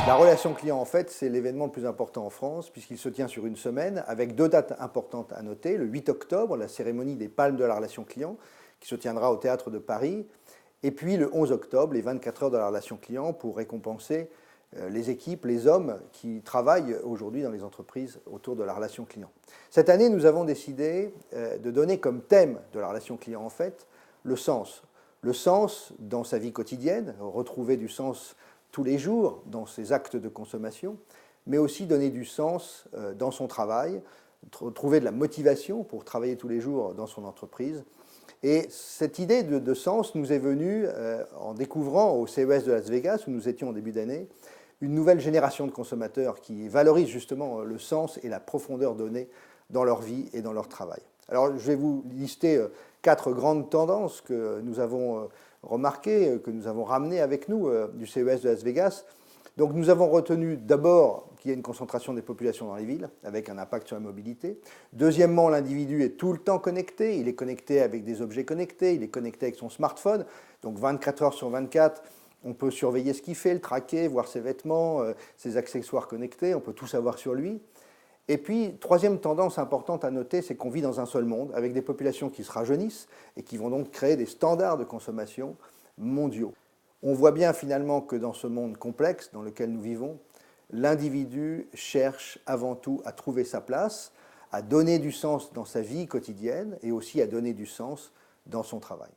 La relation client, en fait, c'est l'événement le plus important en France, puisqu'il se tient sur une semaine, avec deux dates importantes à noter. Le 8 octobre, la cérémonie des Palmes de la relation client, qui se tiendra au Théâtre de Paris. Et puis le 11 octobre, les 24 heures de la relation client, pour récompenser les équipes, les hommes qui travaillent aujourd'hui dans les entreprises autour de la relation client. Cette année, nous avons décidé de donner comme thème de la relation client, en fait, le sens. Le sens dans sa vie quotidienne, retrouver du sens tous les jours dans ses actes de consommation, mais aussi donner du sens dans son travail, trouver de la motivation pour travailler tous les jours dans son entreprise. Et cette idée de sens nous est venue en découvrant au CES de Las Vegas, où nous étions en début d'année, une nouvelle génération de consommateurs qui valorisent justement le sens et la profondeur donnée dans leur vie et dans leur travail. Alors je vais vous lister 4 grandes tendances que nous avons remarquées, que nous avons ramenées avec nous du CES de Las Vegas. Donc nous avons retenu d'abord qu'il y a une concentration des populations dans les villes, avec un impact sur la mobilité. Deuxièmement, l'individu est tout le temps connecté, il est connecté avec des objets connectés, il est connecté avec son smartphone, donc 24 heures sur 24, on peut surveiller ce qu'il fait, le traquer, voir ses vêtements, ses accessoires connectés, on peut tout savoir sur lui. Et puis, troisième tendance importante à noter, c'est qu'on vit dans un seul monde, avec des populations qui se rajeunissent et qui vont donc créer des standards de consommation mondiaux. On voit bien finalement que dans ce monde complexe dans lequel nous vivons, l'individu cherche avant tout à trouver sa place, à donner du sens dans sa vie quotidienne et aussi à donner du sens dans son travail.